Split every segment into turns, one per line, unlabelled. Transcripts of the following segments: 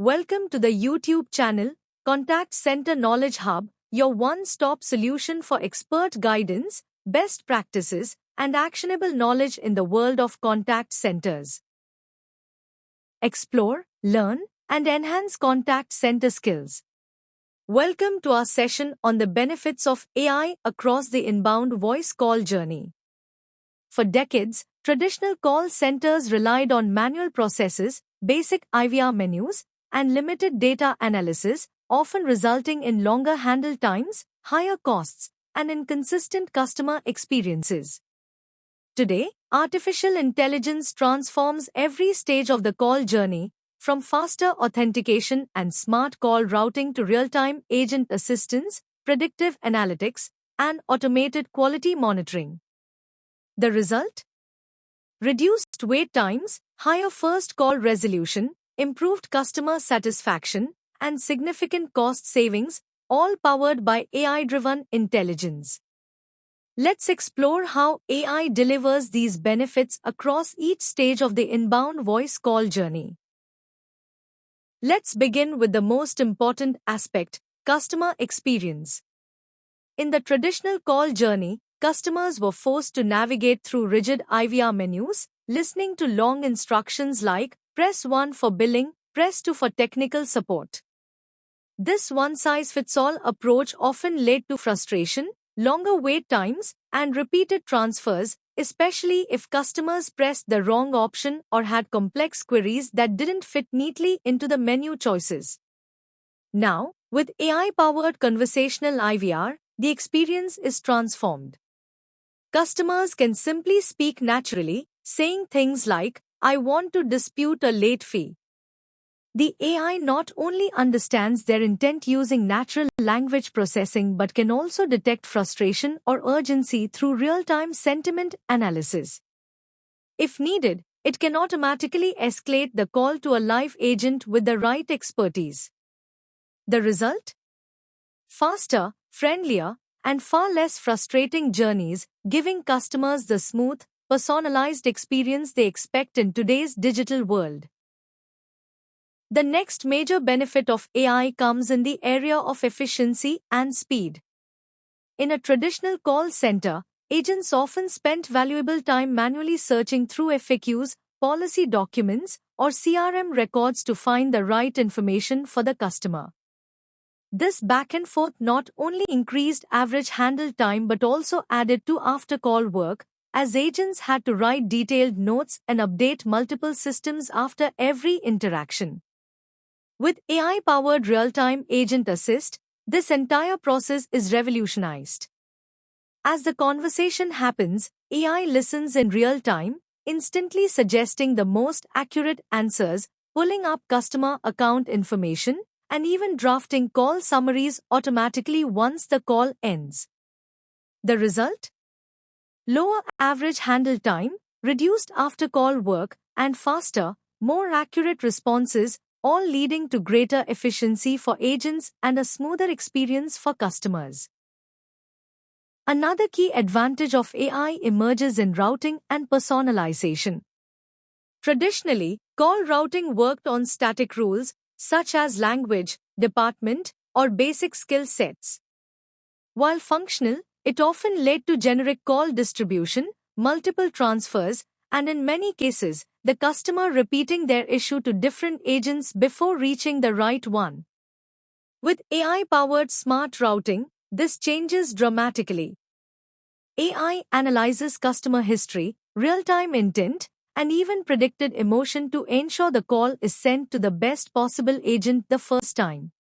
Welcome to the YouTube channel, Contact Center Knowledge Hub, your one-stop solution for expert guidance, best practices, and actionable knowledge in the world of contact centers. Explore, learn, and enhance contact center skills. Welcome to our session on the benefits of AI across the inbound voice call journey. For decades, traditional call centers relied on manual processes, basic IVR menus, and limited data analysis, often resulting in longer handle times, higher costs, and inconsistent customer experiences. Today, artificial intelligence transforms every stage of the call journey, from faster authentication and smart call routing to real-time agent assistance, predictive analytics, and automated quality monitoring. The result? Reduced wait times, higher first call resolution, improved customer satisfaction, and significant cost savings, all powered by AI-driven intelligence. Let's explore how AI delivers these benefits across each stage of the inbound voice call journey. Let's begin with the most important aspect, customer experience. In the traditional call journey, customers were forced to navigate through rigid IVR menus, listening to long instructions like press 1 for billing, press 2 for technical support. This one-size-fits-all approach often led to frustration, longer wait times, and repeated transfers, especially if customers pressed the wrong option or had complex queries that didn't fit neatly into the menu choices. Now, with AI-powered conversational IVR, the experience is transformed. Customers can simply speak naturally, saying things like, "I want to dispute a late fee." The AI not only understands their intent using natural language processing but can also detect frustration or urgency through real-time sentiment analysis. If needed, it can automatically escalate the call to a live agent with the right expertise. The result? Faster, friendlier, and far less frustrating journeys, giving customers the smooth, personalized experience they expect in today's digital world. The next major benefit of AI comes in the area of efficiency and speed. In a traditional call center, agents often spent valuable time manually searching through FAQs, policy documents, or CRM records to find the right information for the customer. This back and forth not only increased average handle time but also added to after-call work, as agents had to write detailed notes and update multiple systems after every interaction. With AI-powered real-time agent assist, this entire process is revolutionized. As the conversation happens, AI listens in real time, instantly suggesting the most accurate answers, pulling up customer account information, and even drafting call summaries automatically once the call ends. The result? Lower average handle time, reduced after-call work, and faster, more accurate responses, all leading to greater efficiency for agents and a smoother experience for customers. Another key advantage of AI emerges in routing and personalization. Traditionally, call routing worked on static rules, such as language, department, or basic skill sets. While functional, it often led to generic call distribution, multiple transfers, and in many cases, the customer repeating their issue to different agents before reaching the right one. With AI-powered smart routing, this changes dramatically. AI analyzes customer history, real-time intent, and even predicted emotion to ensure the call is sent to the best possible agent the first time.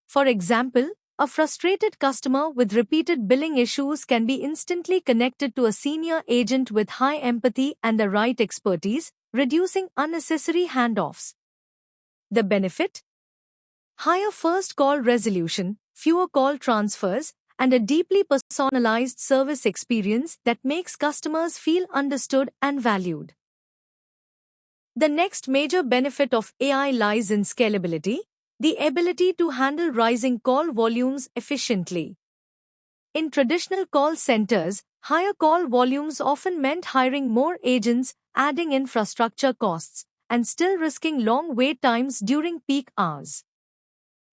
For example, a frustrated customer with repeated billing issues can be instantly connected to a senior agent with high empathy and the right expertise, reducing unnecessary handoffs. The benefit? Higher first call resolution, fewer call transfers, and a deeply personalized service experience that makes customers feel understood and valued. The next major benefit of AI lies in scalability, the ability to handle rising call volumes efficiently. In traditional call centers, higher call volumes often meant hiring more agents, adding infrastructure costs, and still risking long wait times during peak hours.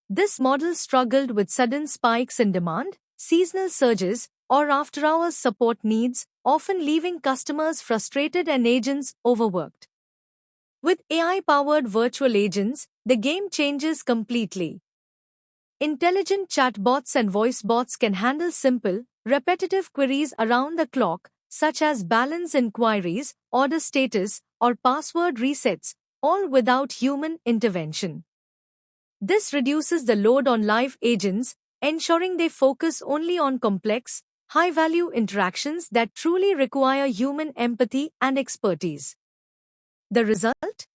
This model struggled with sudden spikes in demand, seasonal surges, or after-hours support needs, often leaving customers frustrated and agents overworked. With AI-powered virtual agents, the game changes completely. Intelligent chatbots and voice bots can handle simple, repetitive queries around the clock, such as balance inquiries, order status, or password resets, all without human intervention. This reduces the load on live agents, ensuring they focus only on complex, high-value interactions that truly require human empathy and expertise. The result?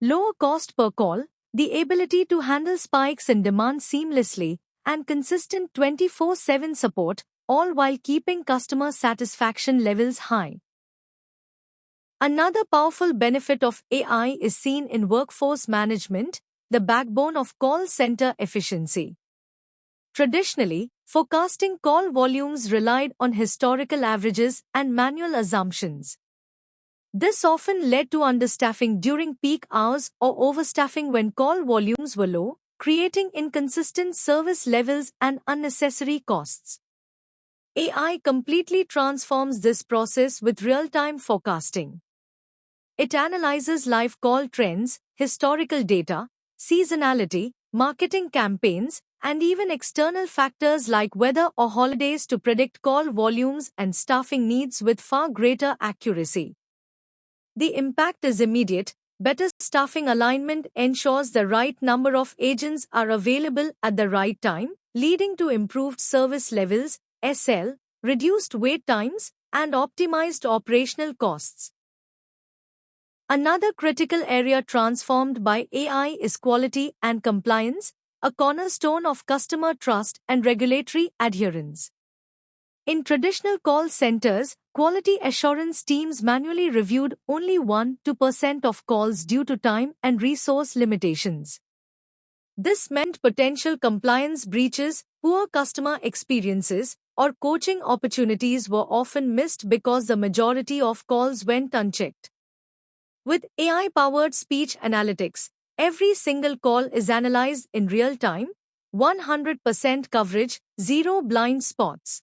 Lower cost per call, the ability to handle spikes in demand seamlessly, and consistent 24/7 support, all while keeping customer satisfaction levels high. Another powerful benefit of AI is seen in workforce management, the backbone of call center efficiency. Traditionally, forecasting call volumes relied on historical averages and manual assumptions. This often led to understaffing during peak hours or overstaffing when call volumes were low, creating inconsistent service levels and unnecessary costs. AI completely transforms this process with real-time forecasting. It analyzes live call trends, historical data, seasonality, marketing campaigns, and even external factors like weather or holidays to predict call volumes and staffing needs with far greater accuracy. The impact is immediate. Better staffing alignment ensures the right number of agents are available at the right time, leading to improved service levels, SL, reduced wait times, and optimized operational costs. Another critical area transformed by AI is quality and compliance, a cornerstone of customer trust and regulatory adherence. In traditional call centers, quality assurance teams manually reviewed only 1–2% of calls due to time and resource limitations. This meant potential compliance breaches, poor customer experiences, or coaching opportunities were often missed because the majority of calls went unchecked. With AI-powered speech analytics, every single call is analyzed in real time, 100% coverage, zero blind spots.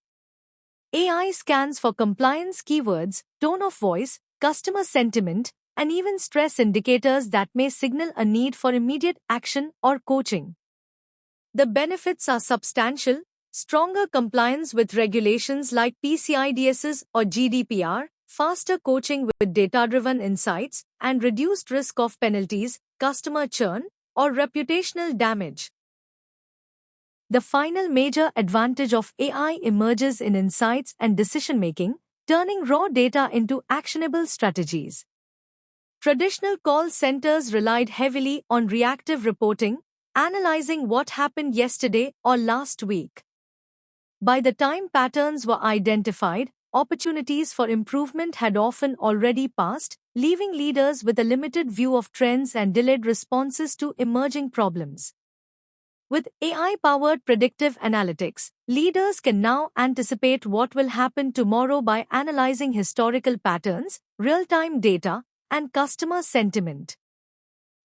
AI scans for compliance keywords, tone of voice, customer sentiment, and even stress indicators that may signal a need for immediate action or coaching. The benefits are substantial: stronger compliance with regulations like PCI-DSS or GDPR, faster coaching with data-driven insights, and reduced risk of penalties, customer churn, or reputational damage. The final major advantage of AI emerges in insights and decision-making, turning raw data into actionable strategies. Traditional call centers relied heavily on reactive reporting, analyzing what happened yesterday or last week. By the time patterns were identified, opportunities for improvement had often already passed, leaving leaders with a limited view of trends and delayed responses to emerging problems. With AI-powered predictive analytics, leaders can now anticipate what will happen tomorrow by analyzing historical patterns, real-time data, and customer sentiment.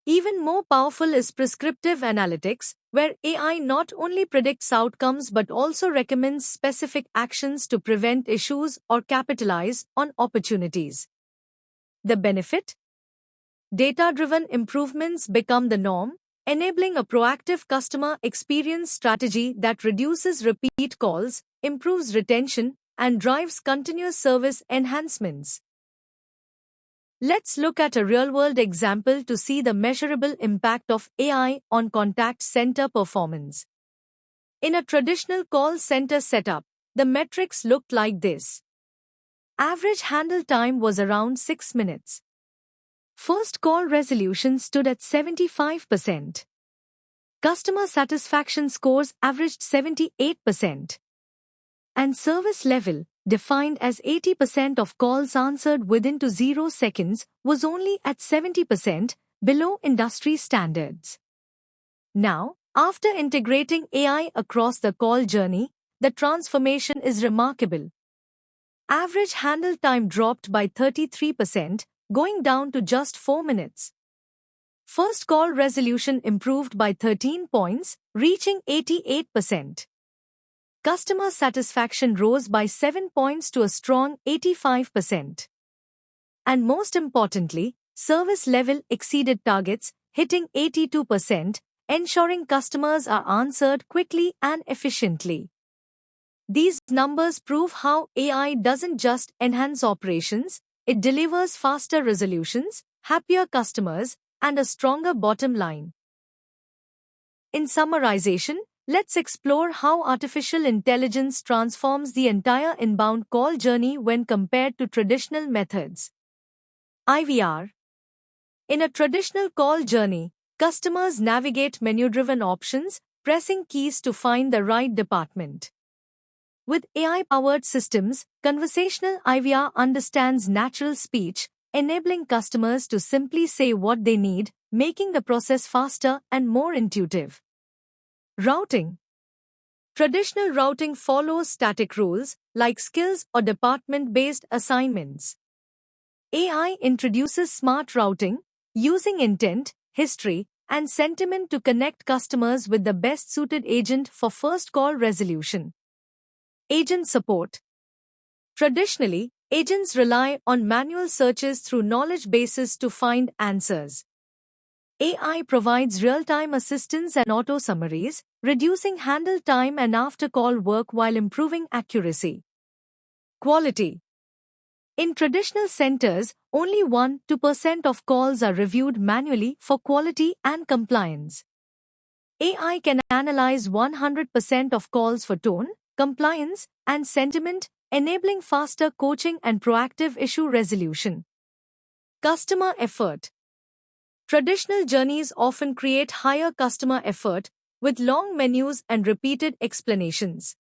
Even more powerful is prescriptive analytics, where AI not only predicts outcomes but also recommends specific actions to prevent issues or capitalize on opportunities. The benefit? Data-driven improvements become the norm, enabling a proactive customer experience strategy that reduces repeat calls, improves retention, and drives continuous service enhancements. Let's look at a real-world example to see the measurable impact of AI on contact center performance. In a traditional call center setup, the metrics looked like this. Average handle time was around 6 minutes. First call resolution stood at 75%. Customer satisfaction scores averaged 78%. And service level, defined as 80% of calls answered within 0 seconds, was only at 70%, below industry standards. Now, after integrating AI across the call journey, the transformation is remarkable. Average handle time dropped by 33%, going down to just 4 minutes. First call resolution improved by 13 points, reaching 88%. Customer satisfaction rose by 7 points to a strong 85%. And most importantly, service level exceeded targets, hitting 82%, ensuring customers are answered quickly and efficiently. These numbers prove how AI doesn't just enhance operations, it delivers faster resolutions, happier customers, and a stronger bottom line. In summarization, let's explore how artificial intelligence transforms the entire inbound call journey when compared to traditional methods. IVR. In a traditional call journey, customers navigate menu-driven options, pressing keys to find the right department. With AI-powered systems, conversational IVR understands natural speech, enabling customers to simply say what they need, making the process faster and more intuitive. Routing. Traditional routing follows static rules, like skills or department-based assignments. AI introduces smart routing, using intent, history, and sentiment to connect customers with the best-suited agent for first call resolution. Agent support. Traditionally, agents rely on manual searches through knowledge bases to find answers. AI provides real-time assistance and auto-summaries, reducing handle time and after-call work while improving accuracy. Quality. In traditional centers, only 1–2% of calls are reviewed manually for quality and compliance. AI can analyze 100% of calls for tone, compliance, and sentiment, enabling faster coaching and proactive issue resolution. Customer effort. Traditional journeys often create higher customer effort, with long menus and repeated explanations.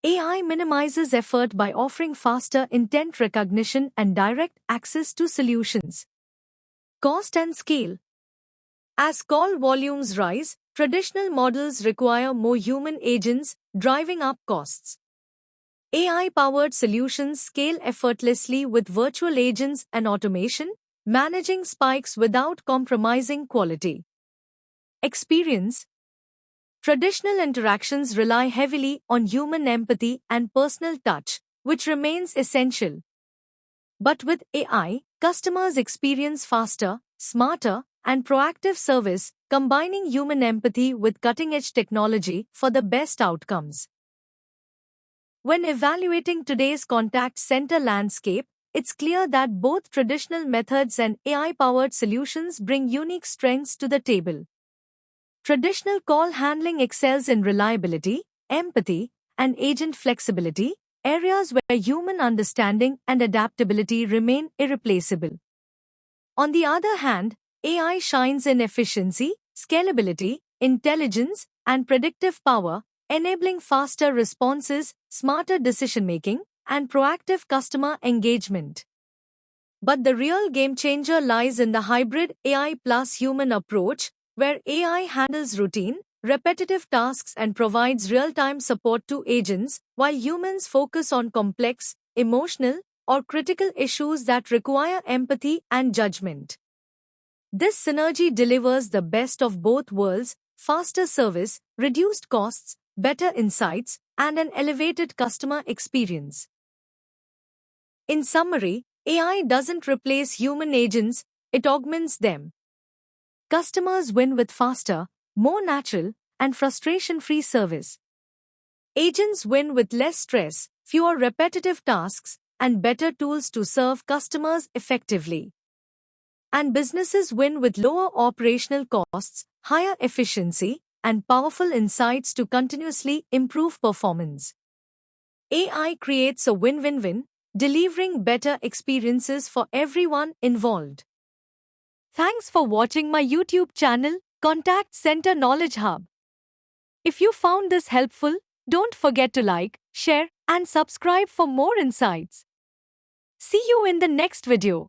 AI minimizes effort by offering faster intent recognition and direct access to solutions. Cost and scale. As call volumes rise, traditional models require more human agents, driving up costs. AI-powered solutions scale effortlessly with virtual agents and automation, managing spikes without compromising quality. Experience. Traditional interactions rely heavily on human empathy and personal touch, which remains essential. But with AI, customers experience faster, smarter, and proactive service, combining human empathy with cutting-edge technology for the best outcomes. When evaluating today's contact center landscape, it's clear that both traditional methods and AI-powered solutions bring unique strengths to the table. Traditional call handling excels in reliability, empathy, and agent flexibility, areas where human understanding and adaptability remain irreplaceable. On the other hand, AI shines in efficiency, scalability, intelligence, and predictive power, enabling faster responses, smarter decision-making, and proactive customer engagement. But the real game-changer lies in the hybrid AI plus human approach, where AI handles routine, repetitive tasks and provides real-time support to agents, while humans focus on complex, emotional, or critical issues that require empathy and judgment. This synergy delivers the best of both worlds: faster service, reduced costs, better insights, and an elevated customer experience. In summary, AI doesn't replace human agents, it augments them. Customers win with faster, more natural, and frustration-free service. Agents win with less stress, fewer repetitive tasks, and better tools to serve customers effectively. And businesses win with lower operational costs, higher efficiency, and powerful insights to continuously improve performance. AI creates a win-win-win, delivering better experiences for everyone involved. Thanks for watching my YouTube channel, Contact Center Knowledge Hub. If you found this helpful, don't forget to like, share, and subscribe for more insights. See you in the next video.